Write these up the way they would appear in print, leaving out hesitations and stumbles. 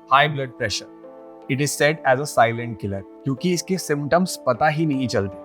High blood pressure it is said as a silent killer, क्योंकि इसके symptoms पता ही नहीं चलते।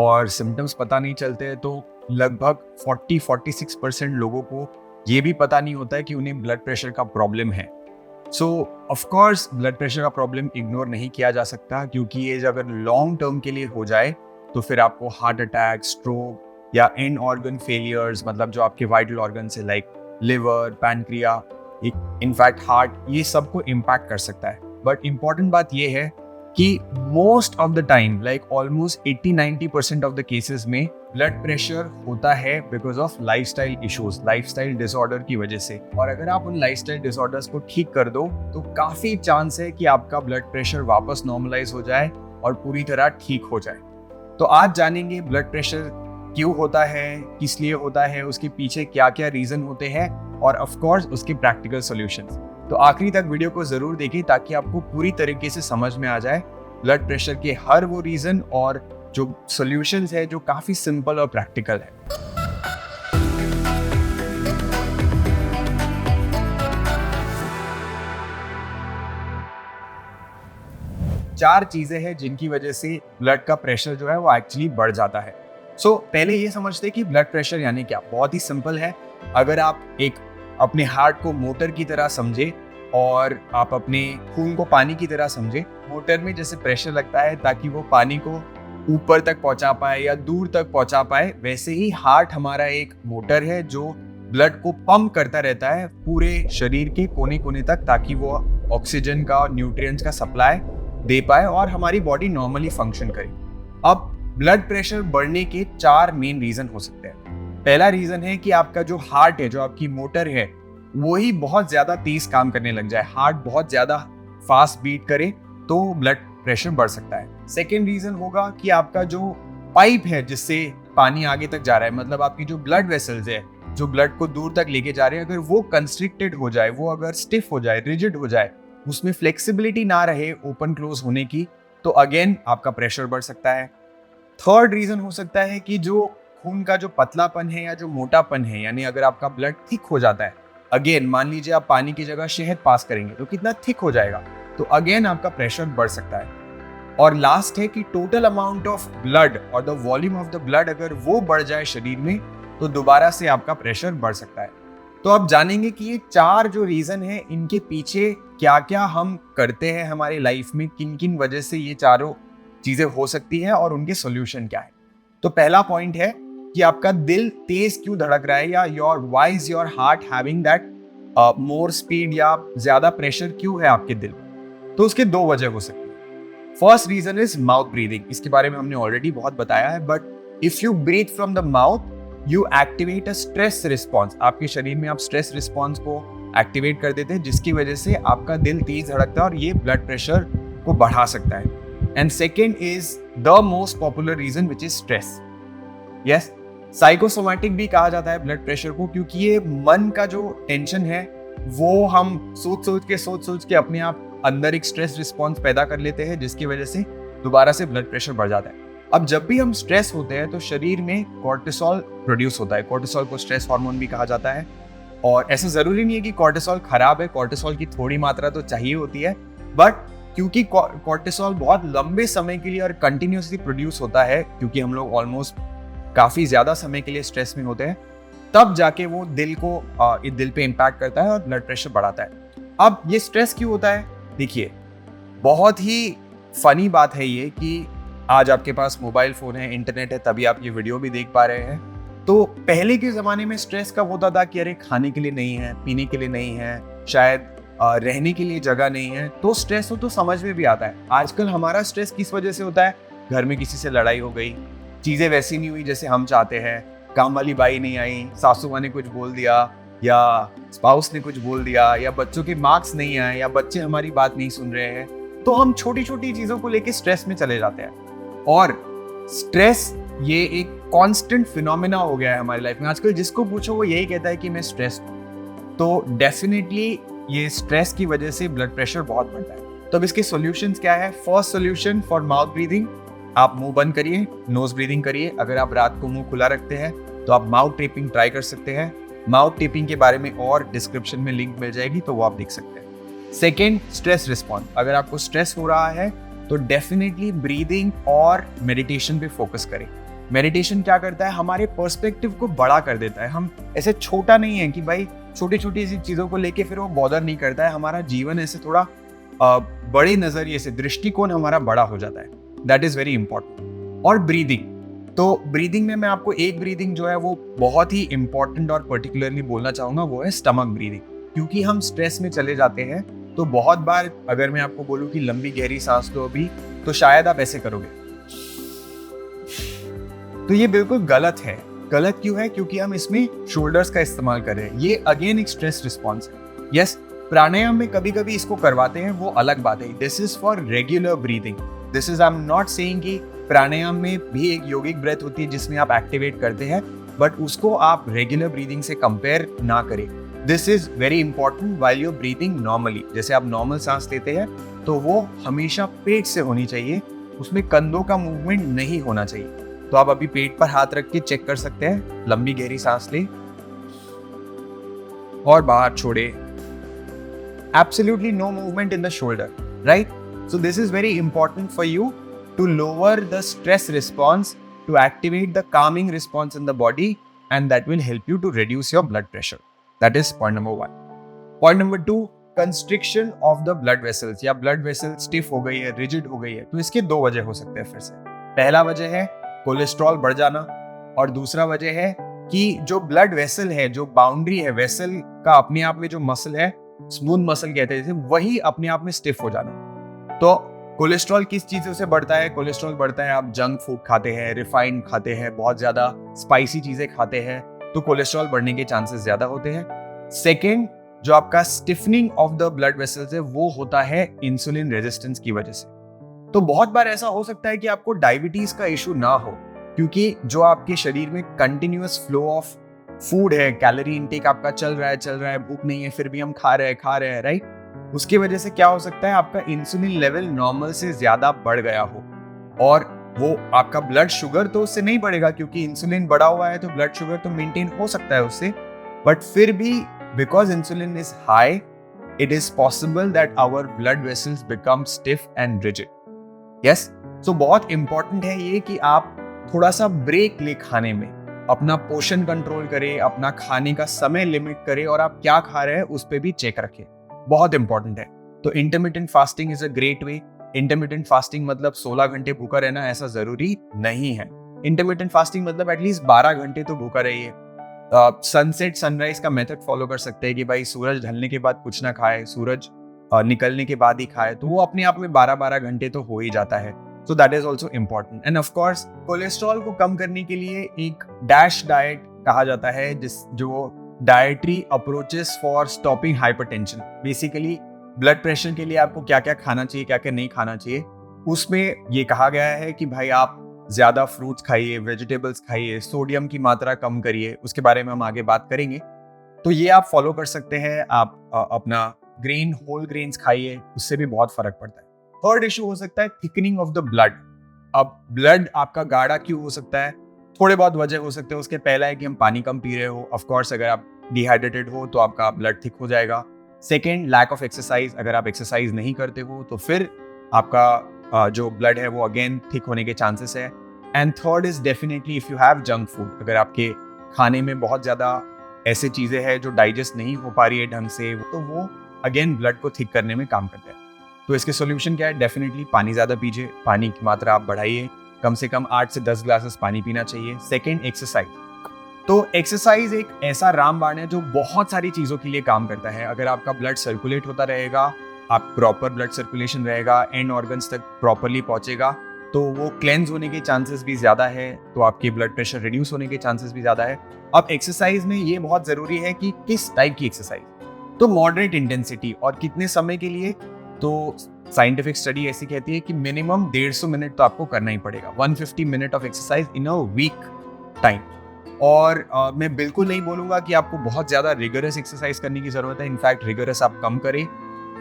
और सिम्टम्स पता नहीं चलते तो लगभग 40-46% लोगों को ये भी पता नहीं होता है कि उन्हें ब्लड प्रेशर का प्रॉब्लम है। सो ऑफ कोर्स ब्लड प्रेशर का प्रॉब्लम इग्नोर नहीं किया जा सकता, क्योंकि ये अगर लॉन्ग टर्म के लिए हो जाए तो फिर आपको हार्ट अटैक, स्ट्रोक या एंड ऑर्गन फेलियर्स, मतलब जो आपके वाइटल ऑर्गन से like liver, pancreas, in fact heart, ये सबको इम्पैक्ट कर सकता है। बट इम्पॉर्टेंट बात ये है कि most of the time, like almost 80-90% of the cases में ब्लड प्रेशर होता है because of lifestyle issues, lifestyle disorder की वजह से। और अगर आप उन लाइफस्टाइल डिसऑर्डर्स को ठीक कर दो तो काफी चांस है कि आपका ब्लड प्रेशर वापस नॉर्मलाइज हो जाए और पूरी तरह ठीक हो जाए। तो आज जानेंगे ब्लड प्रेशर क्यों होता है, किस लिए होता है, उसके पीछे क्या क्या रीजन होते हैं और ऑफ कोर्स उसके प्रैक्टिकल सॉल्यूशंस। तो आखिरी तक वीडियो को जरूर देखें ताकि आपको पूरी तरीके से समझ में आ जाए ब्लड प्रेशर के हर वो रीजन और जो सॉल्यूशंस है जो काफी सिंपल और प्रैक्टिकल है। चार चीजें हैं जिनकी वजह से ब्लड का प्रेशर जो है वो एक्चुअली बढ़ जाता है। पहले ये समझते हैं कि ब्लड प्रेशर यानी क्या। बहुत ही सिंपल है। अगर आप एक अपने हार्ट को मोटर की तरह समझे और आप अपने खून को पानी की तरह समझे, मोटर में जैसे प्रेशर लगता है ताकि वो पानी को ऊपर तक पहुंचा पाए या दूर तक पहुंचा पाए, वैसे ही हार्ट हमारा एक मोटर है जो ब्लड को पंप करता रहता है पूरे शरीर के कोने कोने तक, ताकि वो ऑक्सीजन का और न्यूट्रिएंट्स का सप्लाई दे पाए और हमारी बॉडी नॉर्मली फंक्शन करे। अब ब्लड प्रेशर बढ़ने के चार मेन रीजन हो सकते हैं। पहला रीजन है कि आपका जो हार्ट है, जो आपकी मोटर है, वो ही बहुत ज्यादा तेज काम करने लग जाए, हार्ट बहुत ज्यादा फास्ट बीट करे तो ब्लड प्रेशर बढ़ सकता है। सेकेंड रीजन होगा कि आपका जो पाइप है जिससे पानी आगे तक जा रहा है, मतलब आपकी जो ब्लड वेसल्स है जो ब्लड को दूर तक लेके जा रहे हैं, अगर वो कंस्ट्रिक्टेड हो जाए, वो अगर स्टिफ हो जाए, रिजिड हो जाए, उसमें फ्लेक्सिबिलिटी ना रहे ओपन क्लोज होने की, तो अगेन आपका प्रेशर बढ़ सकता है। थर्ड रीजन हो सकता है कि जो खून का जो पतलापन है या जो मोटापन है, यानी अगर आपका ब्लड थिक हो जाता है, अगेन मान लीजिए आप पानी की जगह शहद पास करेंगे तो कितना थिक हो जाएगा, तो अगेन आपका प्रेशर बढ़ सकता है। और लास्ट है कि टोटल अमाउंट ऑफ ब्लड और the volume of the blood अगर वो बढ़ जाए शरीर में तो दोबारा से आपका प्रेशर बढ़ सकता है। तो अब जानेंगे कि ये चार जो रीजन है इनके पीछे क्या क्या हम करते हैं हमारी लाइफ में, किन किन वजह से ये चारों चीजें हो सकती है और उनके सॉल्यूशन क्या है। तो पहला पॉइंट है कि आपका दिल तेज क्यों धड़क रहा है, या why is your heart having that more speed, या ज्यादा प्रेशर क्यों है आपके दिल में। तो उसके दो वजह हो सकती है। First reason is mouth breathing. इसके बारे में हमने ऑलरेडी बहुत बताया है, but if you breathe from the mouth you activate a stress response. आपके शरीर में आप स्ट्रेस रिस्पॉन्स को एक्टिवेट कर देते हैं, जिसकी वजह से आपका दिल तेज धड़कता है और ये ब्लड प्रेशर को बढ़ा सकता है। And second is the most popular reason which is stress. Yes, psychosomatic भी कहा जाता है ब्लड प्रेशर को, क्योंकि ये मन का जो टेंशन है वो हम सोच सोच के अपने आप अंदर एक स्ट्रेस रिस्पॉन्स पैदा कर लेते हैं, जिसकी वजह से दोबारा से ब्लड प्रेशर बढ़ जाता है। अब जब भी हम स्ट्रेस होते हैं तो शरीर में कॉर्टिसोल प्रोड्यूस होता है। कॉर्टिसोल को स्ट्रेस हार्मोन भी कहा जाता है, और ऐसा जरूरी नहीं है कि कॉर्टिसोल खराब है, कॉर्टिसोल की थोड़ी मात्रा तो चाहिए होती है, बट क्योंकि कॉर्टिसोल बहुत लंबे समय के लिए और कंटिन्यूसली प्रोड्यूस होता है, क्योंकि हम लोग ऑलमोस्ट काफी ज्यादा समय के लिए स्ट्रेस में होते हैं, तब जाके वो दिल पे इम्पैक्ट करता है और ब्लड प्रेशर बढ़ाता है। अब ये स्ट्रेस क्यों होता है? देखिए, बहुत ही फनी बात है ये कि आज आपके पास मोबाइल फोन है, इंटरनेट है, तभी आप ये वीडियो भी देख पा रहे हैं। तो पहले के जमाने में स्ट्रेस कब होता था कि अरे खाने के लिए नहीं है, पीने के लिए नहीं है, शायद रहने के लिए जगह नहीं है, तो स्ट्रेस हो तो समझ में भी आता है। आजकल हमारा स्ट्रेस किस वजह से होता है? घर में किसी से लड़ाई हो गई, चीजें वैसी नहीं हुई जैसे हम चाहते हैं, काम वाली बाई नहीं आई, सासू माँ ने कुछ बोल दिया, या स्पाउस ने कुछ बोल दिया, या बच्चों के मार्क्स नहीं आए, या बच्चे हमारी बात नहीं सुन रहे हैं, तो हम छोटी छोटी चीजों को लेके स्ट्रेस में चले जाते हैं। और स्ट्रेस ये एक कांस्टेंट फिनोमेना हो गया है हमारी लाइफ में। आजकल जिसको पूछो वो यही कहता है कि मैं स्ट्रेस हूं। तो डेफिनेटली ये स्ट्रेस की वजह से ब्लड प्रेशर बहुत बढ़ता है। तो अब इसके सॉल्यूशंस क्या है? First solution for mouth breathing, आप मुंह बंद करिए, नोज ब्रीदिंग करिए। अगर आप रात को मुंह खुला रखते हैं तो आप माउथ टेपिंग ट्राई कर सकते हैं। माउथ टेपिंग के बारे में और डिस्क्रिप्शन में लिंक मिल जाएगी, तो वो आप देख सकते हैं। Second, stress response. अगर आपको स्ट्रेस हो रहा है तो डेफिनेटली ब्रीदिंग और मेडिटेशन पे फोकस करें। मेडिटेशन क्या करता है, हमारे पर्सपेक्टिव को बड़ा कर देता है। हम ऐसे छोटा नहीं है कि भाई छोटी छोटी सी चीज़ों को लेके फिर वो बॉदर नहीं करता है। हमारा जीवन ऐसे थोड़ा बड़े नज़रिए से, दृष्टिकोण हमारा बड़ा हो जाता है। That is very important. और ब्रीदिंग, तो ब्रीदिंग में मैं आपको एक ब्रीदिंग जो है वो बहुत ही इंपॉर्टेंट और पर्टिकुलरली बोलना चाहूँगा, वो है स्टमक ब्रीदिंग। क्योंकि हम स्ट्रेस में चले जाते हैं तो बहुत बार अगर मैं आपको बोलूँ कि लंबी गहरी सांस लो अभी, तो शायद आप ऐसे करोगे, तो ये बिल्कुल गलत है। गलत क्यों है? क्योंकि हम इसमें शोल्डर्स का इस्तेमाल कर रहे हैं। ये अगेन एक स्ट्रेस रिस्पॉन्स है। यस, प्राणायाम में कभी कभी इसको करवाते हैं, वो अलग बात है। This is for regular breathing. This is, I am not saying कि प्राणायाम में भी एक योगिक ब्रेथ होती है जिसमें आप एक्टिवेट करते हैं, बट उसको आप रेगुलर ब्रीदिंग से कंपेयर ना करें। This is very important while you breathing normally. जैसे आप नॉर्मल सांस लेते हैं तो वो हमेशा पेट से होनी चाहिए, उसमें कंधों का मूवमेंट नहीं होना चाहिए। तो आप अभी पेट पर हाथ रख के चेक कर सकते हैं। लंबी गहरी सांस लें और बाहर छोड़े। Absolutely no movement in the shoulder, right? So this is very important for you to lower the stress response, to activate the calming response in the body, and that will help you to reduce your blood pressure. That is point number 1. Point number 2, constriction of the blood vessels, या blood vessel stiff हो गई है, rigid हो गई है, तो इसके 2 वजह हो सकते हैं फिर से। पहला वजह है कोलेस्ट्रॉल बढ़ जाना, और दूसरा वजह है कि जो ब्लड वेसल है, जो बाउंड्री है वेसल का, अपने आप में जो मसल है, स्मूथ मसल कहते हैं जैसे, वही अपने आप में स्टिफ हो जाना। तो कोलेस्ट्रॉल किस चीज़ों से बढ़ता है? कोलेस्ट्रॉल बढ़ता है, आप जंक फूड खाते हैं, रिफाइंड खाते हैं, बहुत ज़्यादा स्पाइसी चीज़ें खाते हैं, तो कोलेस्ट्रॉल बढ़ने के चांसेस ज़्यादा होते हैं। सेकेंड, जो आपका stiffening of the blood vessels है वो होता है इंसुलिन रेजिस्टेंस की वजह से। तो बहुत बार ऐसा हो सकता है कि आपको डायबिटीज़ का इशू ना हो, क्योंकि जो आपके शरीर में कंटिन्यूअस फ्लो ऑफ फूड है, कैलोरी इनटेक आपका चल रहा है, भूख नहीं है फिर भी हम खा रहे हैं, राइट? उसकी वजह से क्या हो सकता है, आपका इंसुलिन लेवल नॉर्मल से ज्यादा बढ़ गया हो, और वो आपका ब्लड शुगर तो उससे नहीं बढ़ेगा, क्योंकि इंसुलिन बढ़ा हुआ है तो ब्लड शुगर तो मेंटेन हो सकता है उससे, बट फिर भी because insulin is high, it is possible that our blood vessels become stiff and rigid. Yes, so बहुत इंपॉर्टेंट है ये कि आप थोड़ा सा ब्रेक ले खाने में, अपना पोषण कंट्रोल करें, अपना खाने का समय लिमिट करें, और आप क्या खा रहे हैं उस पर भी चेक रखें, बहुत इंपॉर्टेंट है। तो intermittent fasting is a great way. Intermittent fasting मतलब 16 घंटे भूखा रहना ऐसा जरूरी नहीं है। इंटरमिटेंट फास्टिंग मतलब एटलीस्ट 12 घंटे तो भूखा रहिए। सनसेट सनराइज का मेथड फॉलो कर सकते हैं कि भाई सूरज ढलने के बाद कुछ ना खाए, सूरज निकलने के बाद ही खाए, तो वो अपने आप में 12-12 घंटे तो हो ही जाता है। So that is also important. End of course cholesterol को कम करने के लिए एक डैश डाइट कहा जाता है, जो dietary approaches for stopping hypertension. Basically blood pressure के लिए आपको क्या क्या खाना चाहिए, क्या क्या नहीं खाना चाहिए, उसमें ये कहा गया है कि भाई आप ज़्यादा फ्रूट्स खाइए, वेजिटेबल्स खाइए, सोडियम की मात्रा कम करिए। उसके बारे में हम आगे बात करेंगे, तो ये आप फॉलो कर सकते हैं। आप अपना ग्रेन, होल ग्रेन्स खाइए, उससे भी बहुत फर्क पड़ता है। थर्ड इशू हो सकता है थिकनिंग ऑफ द ब्लड। अब ब्लड आपका गाढ़ा क्यों हो सकता है? थोड़े बहुत वजह हो सकते हैं। उसके पहला है कि हम पानी कम पी रहे हो। ऑफ कोर्स अगर आप डिहाइड्रेटेड हो तो आपका ब्लड थिक हो जाएगा। Second, lack of exercise. अगर आप एक्सरसाइज नहीं करते हो तो फिर आपका जो ब्लड है वो अगेन थिक होने के चांसेस है। And third is definitely if you have junk food. अगर आपके खाने में बहुत ज़्यादा ऐसे चीज़ें हैं जो डाइजेस्ट नहीं हो पा रही है ढंग से, तो वो अगेन ब्लड को थिक करने में काम करते हैं। तो इसके सोल्यूशन क्या है? डेफिनेटली पानी ज़्यादा पीजिए, पानी की मात्रा आप बढ़ाइए, कम से कम 8 से 10 ग्लासेस पानी पीना चाहिए। Second, exercise. तो एक्सरसाइज एक ऐसा रामबाण है जो बहुत सारी चीज़ों के लिए काम करता है। अगर आपका ब्लड सर्कुलेट होता रहेगा, आप प्रॉपर ब्लड सर्कुलेशन रहेगा, एंड ऑर्गन्स तक प्रॉपरली पहुंचेगा, तो वो क्लेंज होने के चांसेस भी ज़्यादा है, तो आपके ब्लड प्रेशर रिड्यूस होने के चांसेस भी ज़्यादा है। अब एक्सरसाइज में ये बहुत ज़रूरी है कि किस टाइप की एक्सरसाइज, तो मॉडरेट इंटेंसिटी, और कितने समय के लिए। तो साइंटिफिक स्टडी ऐसी कहती है कि मिनिमम 150 मिनट तो आपको करना ही पड़ेगा, 150 minute of exercise in a week time. और मैं बिल्कुल नहीं बोलूँगा कि आपको बहुत ज़्यादा रिगरस एक्सरसाइज करने की ज़रूरत है। इनफैक्ट रिगरस आप कम करें,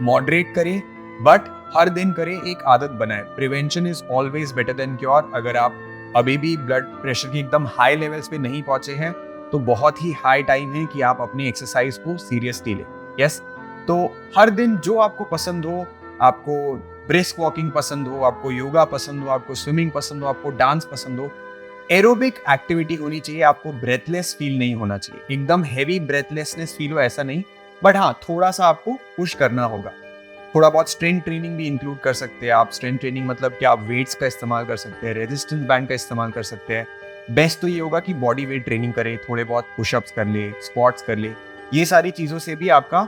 मॉडरेट करें, बट हर दिन करें, एक आदत बनाए। Prevention is always better than cure. अगर आप अभी भी ब्लड प्रेशर की एकदम हाई लेवल्स पे नहीं पहुंचे हैं, तो बहुत ही हाई टाइम है कि आप अपनी एक्सरसाइज को सीरियसली लें। यस, तो हर दिन जो आपको पसंद हो, आपको ब्रिस्क वॉकिंग पसंद हो, आपको योगा पसंद हो, आपको स्विमिंग पसंद हो, आपको डांस पसंद हो, एरोबिक एक्टिविटी होनी चाहिए। आपको ब्रेथलेस फील नहीं होना चाहिए, एकदम हैवी ब्रेथलेसनेस फील हो ऐसा नहीं, बट हाँ थोड़ा सा आपको पुश करना होगा। थोड़ा बहुत स्ट्रेंथ ट्रेनिंग भी इंक्लूड कर सकते हैं आप। स्ट्रेंथ ट्रेनिंग मतलब कि आप वेट्स का इस्तेमाल कर सकते हैं, रेजिस्टेंस बैंड का इस्तेमाल कर सकते हैं। बेस्ट तो ये होगा कि बॉडी वेट ट्रेनिंग करें, थोड़े बहुत पुशअप्स कर ले, स्क्वाट्स कर ले। ये सारी चीज़ों से भी आपका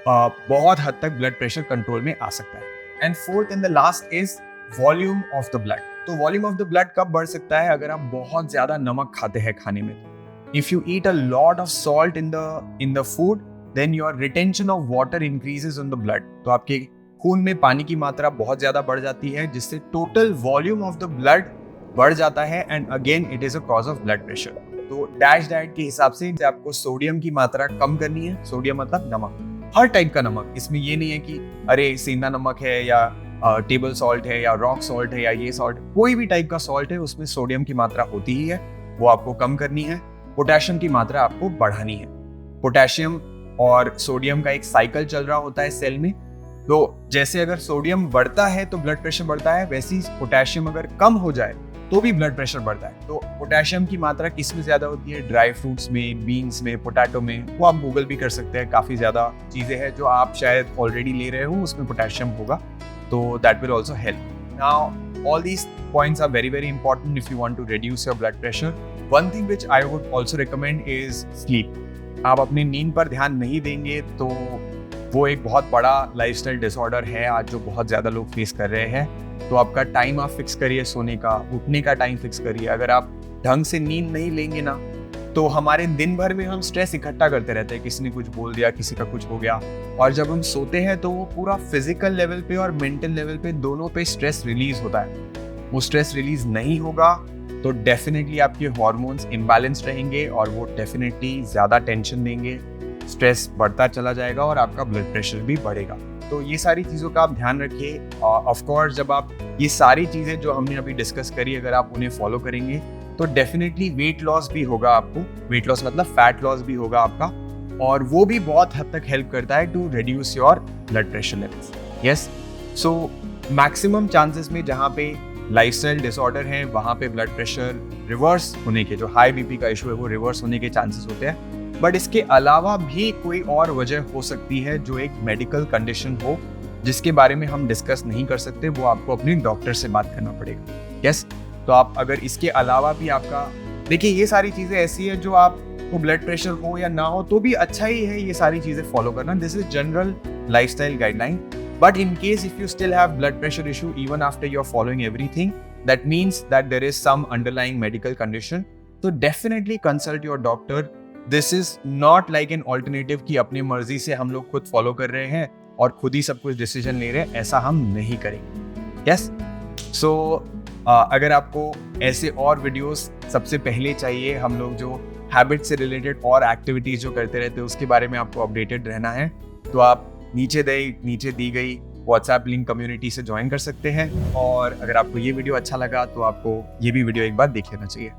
बहुत हद तक ब्लड प्रेशर कंट्रोल में आ सकता है। And fourth and the last is volume of the blood. तो वॉल्यूम ऑफ द ब्लड कब बढ़ सकता है? अगर आप बहुत ज्यादा नमक खाते हैं खाने में। If you eat a lot of salt in the food, then your retention of water increases in the blood. तो आपके खून में पानी की मात्रा बहुत ज्यादा बढ़ जाती है, जिससे total volume of the blood बढ़ जाता है, and again it is a cause of blood pressure. तो डैश डाइट के हिसाब से आपको सोडियम की मात्रा कम करनी है। सोडियम मतलब नमक, हर टाइप का नमक। इसमें ये नहीं है कि अरे सेंधा नमक है या टेबल सॉल्ट है या रॉक सॉल्ट है या ये सॉल्ट, कोई भी टाइप का सॉल्ट है उसमें सोडियम की मात्रा होती ही है, वो आपको कम करनी है। पोटेशियम की मात्रा आपको बढ़ानी है। पोटेशियम और सोडियम का एक साइकिल चल रहा होता है सेल में। तो जैसे अगर सोडियम बढ़ता है तो ब्लड प्रेशर बढ़ता है, वैसे ही पोटेशियम अगर कम हो जाए तो भी ब्लड प्रेशर बढ़ता है। तो पोटेशियम की मात्रा किस में ज्यादा होती है? ड्राई फ्रूट्स में, बीन्स में, पोटैटो में। वो आप गूगल भी कर सकते हैं, काफी ज्यादा चीजें हैं जो आप शायद ऑलरेडी ले रहे हो, उसमें पोटेशियम होगा, तो that will also help. Now, all these points are very, very important if you want to reduce your blood pressure. One thing which I would also recommend is sleep. आप अपनी नींद पर ध्यान नहीं देंगे तो वो एक बहुत बड़ा लाइफस्टाइल डिसऑर्डर है आज जो बहुत ज़्यादा लोग फेस कर रहे हैं। तो आपका टाइम आप फिक्स करिए सोने का, उठने का टाइम फिक्स करिए। अगर आप ढंग से नींद नहीं लेंगे ना, तो हमारे दिन भर में हम स्ट्रेस इकट्ठा करते रहते हैं। किसी ने कुछ बोल दिया, किसी का कुछ हो गया, और जब हम सोते हैं तो वो पूरा फिजिकल लेवल पे और मेंटल लेवल पे दोनों पे स्ट्रेस रिलीज होता है। वो स्ट्रेस रिलीज नहीं होगा तो डेफिनेटली आपके हार्मोन्स इम्बैलेंस्ड रहेंगे और वो डेफिनेटली ज़्यादा टेंशन देंगे, स्ट्रेस बढ़ता चला जाएगा और आपका ब्लड प्रेशर भी बढ़ेगा। तो ये सारी चीज़ों का आप ध्यान रखिए। ऑफ कोर्स जब आप ये सारी चीज़ें जो हमने अभी डिस्कस करी, अगर आप उन्हें फॉलो करेंगे तो डेफिनेटली वेट लॉस भी होगा आपको। वेट लॉस मतलब फैट लॉस भी होगा आपका, और वो भी बहुत हद तक हेल्प करता है to reduce your blood pressure levels. Yes, so maximum chances में जहाँ पे लाइफस्टाइल डिसऑर्डर है वहाँ पे ब्लड प्रेशर रिवर्स होने के, जो हाई बीपी का इशू है वो रिवर्स होने के चांसेस होते हैं। बट इसके अलावा भी कोई और वजह हो सकती है जो एक मेडिकल कंडीशन हो, जिसके बारे में हम डिस्कस नहीं कर सकते। वो आपको अपने डॉक्टर से बात करना पड़ेगा। यस, तो आप अगर इसके अलावा भी आपका, देखिए ये सारी चीज़ें ऐसी है जो आपको ब्लड प्रेशर हो या ना हो तो भी अच्छा ही है ये सारी चीज़ें फॉलो करना। This is general lifestyle guideline. But in case if you still have blood pressure issue even after you're following everything, that means that there is some underlying medical condition. So definitely consult your doctor. This is not like an alternative कि अपनी मर्जी से हम लोग खुद follow कर रहे हैं और खुद ही सब कुछ डिसीजन ले रहे हैं, ऐसा हम नहीं करेंगे। यस, सो अगर आपको ऐसे और वीडियोस सबसे पहले चाहिए, हम लोग जो हैबिट से रिलेटेड और एक्टिविटीज जो करते रहते हैं उसके बारे में आपको अपडेटेड रहना है, तो आप नीचे दी गई व्हाट्सएप लिंक कम्युनिटी से ज्वाइन कर सकते हैं। और अगर आपको ये वीडियो अच्छा लगा तो आपको ये भी वीडियो एक बार देख लेना चाहिए।